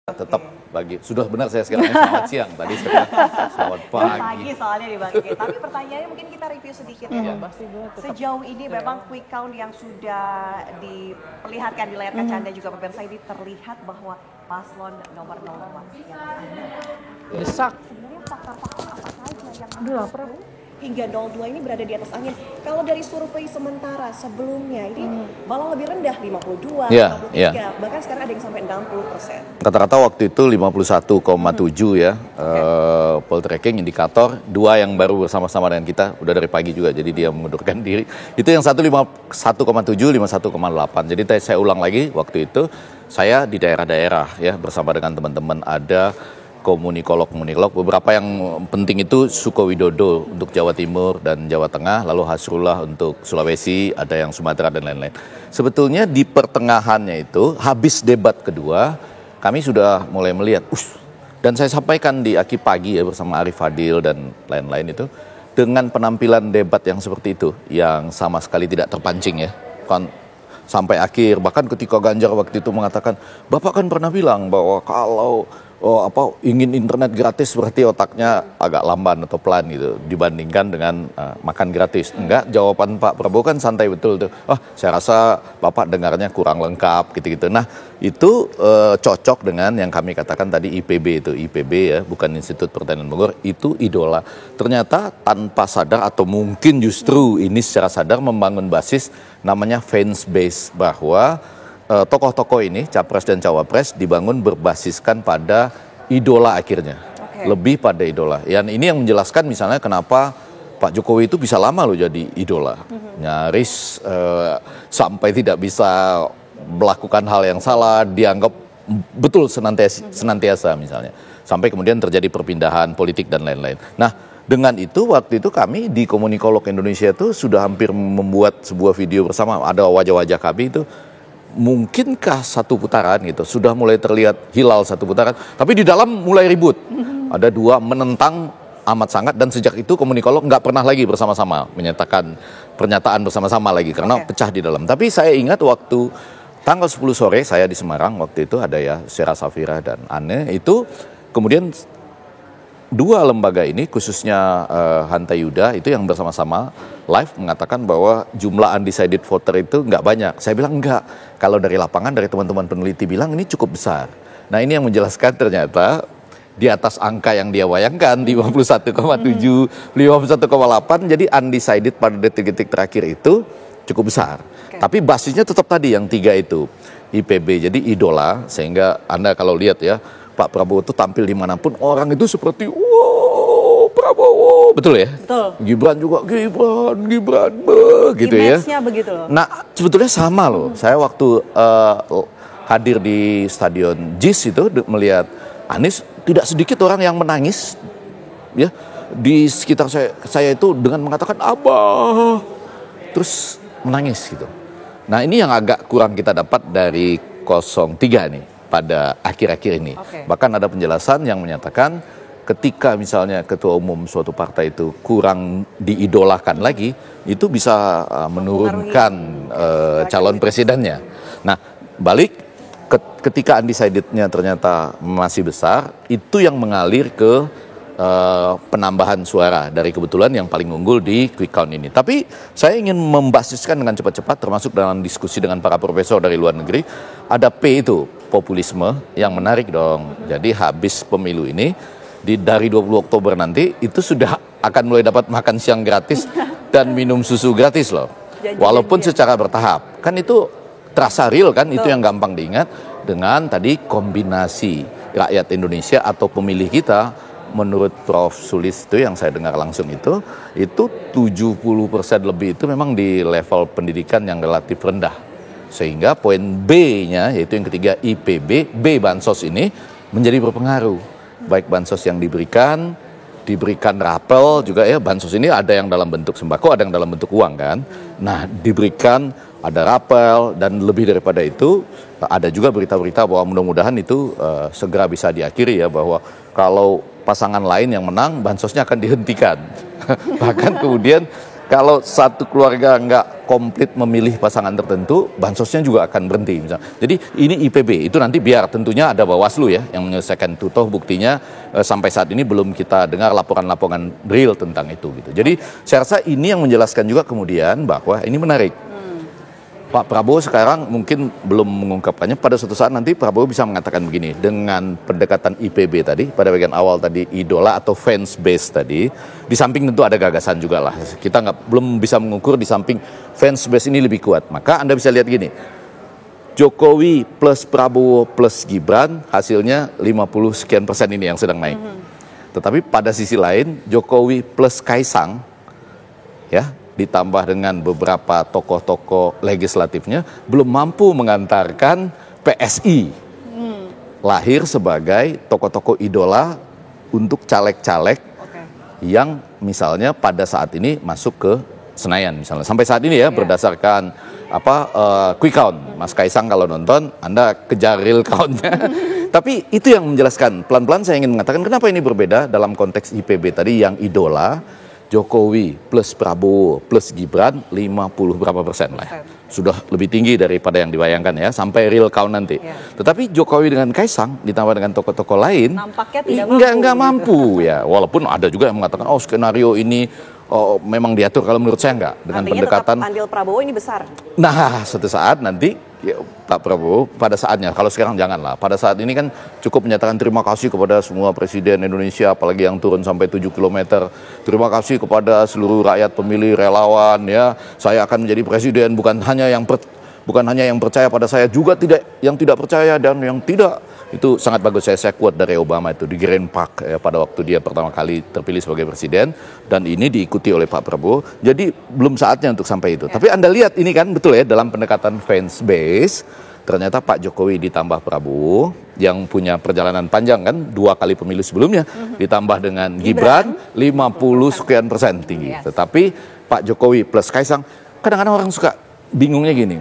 Tetap bagi sudah benar saya sekarang selamat siang tadi saya selamat pagi. Soalnya di Bangkit. Tapi pertanyaannya mungkin kita review sedikit ya. Sejauh ini memang quick count yang sudah diperlihatkan di layar kaca Anda juga pemirsa ini terlihat bahwa paslon nomor 04 yang Desak. sebenarnya faktor-faktor apa saja yang Aduh, lapar. hingga 02 ini berada di atas angin. Kalau dari survei sementara sebelumnya ini malah lebih rendah 52, Ya, 53, bahkan sekarang ada yang sampai 60%. Kata-kata waktu itu 51,7 ya. Poltreking indikator dua yang baru bersama-sama dengan kita udah dari pagi juga jadi dia mengundurkan diri. Itu yang 51,7, 51,8. Jadi saya ulang lagi waktu itu saya di daerah-daerah ya bersama dengan teman-teman ada komunikolog, beberapa yang penting itu Sukowidodo untuk Jawa Timur dan Jawa Tengah, lalu Hasrullah untuk Sulawesi, ada yang Sumatera dan lain-lain. Sebetulnya di pertengahannya itu, habis debat kedua, kami sudah mulai melihat, dan saya sampaikan di Aki Pagi ya bersama Arif Fadil dan lain-lain itu, dengan penampilan debat yang seperti itu, yang sama sekali tidak terpancing ya, kan sampai akhir, bahkan ketika Ganjar waktu itu mengatakan, Bapak kan pernah bilang bahwa kalau ingin internet gratis berarti otaknya agak lamban atau pelan gitu dibandingkan dengan makan gratis. Enggak, jawaban Pak Prabowo kan santai betul tuh. Saya rasa Bapak dengarnya kurang lengkap gitu-gitu. Nah, itu cocok dengan yang kami katakan tadi IPB ya, bukan Institut Pertanian Bogor, itu idola. Ternyata tanpa sadar atau mungkin justru ini secara sadar membangun basis namanya fans base bahwa tokoh-tokoh ini, capres dan cawapres dibangun berbasiskan pada idola akhirnya. Lebih pada idola. Ini yang menjelaskan misalnya kenapa Pak Jokowi itu bisa lama loh jadi idola. Nyaris sampai tidak bisa melakukan hal yang salah, dianggap betul senantiasa misalnya. Sampai kemudian terjadi perpindahan politik dan lain-lain. Nah, dengan itu waktu itu kami di Komunikolog Indonesia itu sudah hampir membuat sebuah video bersama. Ada wajah-wajah kami itu. Mungkinkah satu putaran gitu sudah mulai terlihat hilal satu putaran, tapi di dalam mulai ribut. Ada dua menentang amat sangat dan sejak itu Komunikolog nggak pernah lagi bersama-sama menyatakan pernyataan bersama-sama lagi karena pecah di dalam. Tapi saya ingat waktu tanggal 10 sore saya di Semarang waktu itu ada ya Syera Safira dan Anne itu kemudian dua lembaga ini khususnya Hanta Yuda itu yang bersama-sama live mengatakan bahwa jumlah undecided voter itu nggak banyak. Saya bilang enggak. Kalau dari lapangan, dari teman-teman peneliti bilang ini cukup besar. Nah ini yang menjelaskan ternyata di atas angka yang dia bayangkan di 51,7, 51,8 jadi undecided pada detik-detik terakhir itu cukup besar. Tapi basisnya tetap tadi yang tiga itu IPB jadi idola sehingga Anda kalau lihat ya Pak Prabowo itu tampil dimanapun orang itu seperti wow Prabowo betul ya. Betul. Gibran juga Gibran gitu ya. Image-nya begitu loh. Nah sebetulnya sama loh. Saya waktu hadir di Stadion JIS itu melihat Anies tidak sedikit orang yang menangis ya di sekitar saya itu dengan mengatakan Abah terus menangis gitu. Nah ini yang agak kurang kita dapat dari 03 nih pada akhir-akhir ini. Bahkan ada penjelasan yang menyatakan ketika misalnya ketua umum suatu partai itu kurang diidolakan lagi, itu bisa menurunkan calon presidennya. Nah, balik ketika undecided-nya ternyata masih besar, itu yang mengalir ke penambahan suara dari kebetulan yang paling unggul di quick count ini. Tapi saya ingin membasiskan dengan cepat-cepat termasuk dalam diskusi dengan para profesor dari luar negeri, ada P itu, populisme yang menarik dong. Jadi habis pemilu ini dari 20 Oktober nanti itu sudah akan mulai dapat makan siang gratis dan minum susu gratis loh. Walaupun secara bertahap. Kan itu terasa real kan, itu yang gampang diingat dengan tadi kombinasi rakyat Indonesia atau pemilih kita. Menurut Prof. Sulis itu yang saya dengar langsung itu 70% lebih itu memang di level pendidikan yang relatif rendah. Sehingga poin B-nya yaitu yang ketiga IPB, B bansos ini menjadi berpengaruh. Baik bansos yang diberikan rapel juga ya, bansos ini ada yang dalam bentuk sembako, ada yang dalam bentuk uang kan. Nah diberikan, ada rapel dan lebih daripada itu ada juga berita-berita bahwa mudah-mudahan itu segera bisa diakhiri ya, bahwa kalau pasangan lain yang menang bansosnya akan dihentikan. Bahkan kemudian kalau satu keluarga nggak komplit memilih pasangan tertentu, bansosnya juga akan berhenti misalnya. Jadi ini IPB, itu nanti biar tentunya ada Bawaslu ya yang menyelesaikan itu. Toh buktinya sampai saat ini belum kita dengar laporan-laporan real tentang itu gitu. Jadi saya rasa ini yang menjelaskan juga kemudian bahwa ini menarik. Pak Prabowo sekarang mungkin belum mengungkapkannya, pada suatu saat nanti Prabowo bisa mengatakan begini, dengan pendekatan IPB tadi, pada bagian awal tadi idola atau fans base tadi, di samping tentu ada gagasan juga lah, kita belum bisa mengukur di samping fans base ini lebih kuat, maka Anda bisa lihat gini, Jokowi plus Prabowo plus Gibran, hasilnya 50 sekian persen ini yang sedang naik. Tetapi pada sisi lain, Jokowi plus Kaisang, ya, ditambah dengan beberapa tokoh-tokoh legislatifnya, belum mampu mengantarkan PSI lahir sebagai tokoh-tokoh idola untuk caleg-caleg yang misalnya pada saat ini masuk ke Senayan misalnya. Sampai saat ini ya, berdasarkan quick count. Mas Kaisang kalau nonton, Anda kejar real count-nya. Tapi itu yang menjelaskan. Pelan-pelan saya ingin mengatakan kenapa ini berbeda dalam konteks IPB tadi yang idola. Jokowi plus Prabowo plus Gibran 50 berapa persen lah. Sudah lebih tinggi daripada yang dibayangkan ya, sampai real count nanti. Tetapi Jokowi dengan Kaisang ditambah dengan tokoh-tokoh lain nampaknya tidak nggak mampu ya. Walaupun ada juga yang mengatakan skenario ini memang diatur, kalau menurut saya enggak. Dengan artinya pendekatan tetap andil Prabowo ini besar. Nah, suatu saat nanti ya, Pak Prabowo pada saatnya, kalau sekarang janganlah. Pada saat ini kan cukup menyatakan terima kasih kepada semua presiden Indonesia, apalagi yang turun sampai 7 km. Terima kasih kepada seluruh rakyat pemilih relawan ya. Saya akan menjadi presiden bukan hanya yang percaya pada saya, juga yang tidak percaya dan yang tidak. Itu sangat bagus, saya quote dari Obama itu di Green Park ya, pada waktu dia pertama kali terpilih sebagai presiden, dan ini diikuti oleh Pak Prabowo. Jadi belum saatnya untuk sampai itu. Tapi Anda lihat ini kan betul ya, dalam pendekatan fans base ternyata Pak Jokowi ditambah Prabowo yang punya perjalanan panjang kan, 2 kali pemilu sebelumnya, ditambah dengan Gibran 50 sekian persen tinggi. Tetapi Pak Jokowi plus Kaisang, kadang-kadang orang suka bingungnya gini,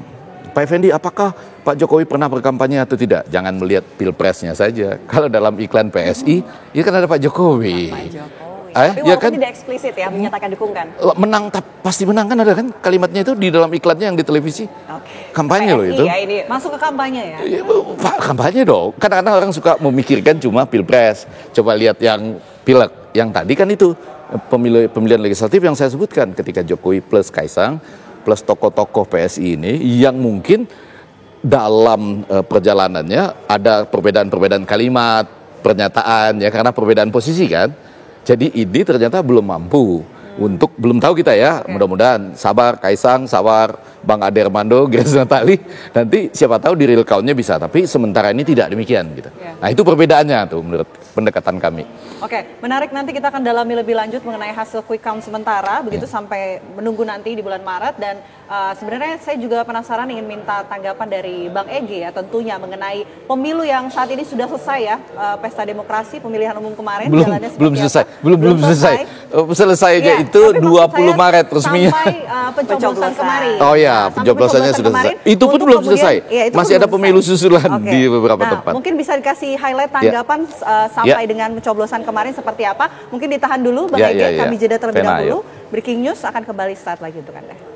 Pak Effendi, apakah Pak Jokowi pernah berkampanye atau tidak? Jangan melihat pilpresnya saja. Kalau dalam iklan PSI, ya kan ada Pak Jokowi. Tapi walaupun kan tidak eksplisit ya menyatakan dukungan. Menang, pasti menang kan, ada kan kalimatnya itu di dalam iklannya yang di televisi. Kampanye PSI loh itu. Ya ini masuk ke kampanye ya. Pak, kampanye dong. Kadang-kadang orang suka memikirkan cuma pilpres. Coba lihat yang pileg. Yang tadi kan itu pemilihan legislatif yang saya sebutkan, ketika Jokowi plus Kaisang plus tokoh-tokoh PSI ini yang mungkin dalam perjalanannya ada perbedaan-perbedaan kalimat, pernyataan ya, karena perbedaan posisi kan. Jadi ini ternyata belum mampu untuk, belum tahu kita ya, mudah-mudahan sabar Kaisang, sabar Bang Ade Armando, Grace Natali, nanti siapa tahu di real count-nya bisa, tapi sementara ini tidak demikian gitu. Nah itu perbedaannya tuh menurut pendekatan kami. Oke, menarik, nanti kita akan dalami lebih lanjut mengenai hasil quick count sementara, begitu sampai menunggu nanti di bulan Maret. Dan sebenarnya saya juga penasaran, ingin minta tanggapan dari Bang Ege ya, tentunya mengenai pemilu yang saat ini sudah selesai ya, pesta demokrasi pemilihan umum kemarin. Belum selesai. Selesainya ya, itu 20 Maret resminya. Sampai pencoblosan kemarin. Oh ya, pencoblosannya sudah selesai. Itu pun belum selesai. Ya, masih ada pemilu susulan di beberapa tempat. Mungkin bisa dikasih highlight tanggapan sampai dengan pencoblosan kemarin seperti apa. Mungkin ditahan dulu Bang Ege, kami jeda terlebih dahulu. Breaking News akan kembali saat lagi untuk Anda.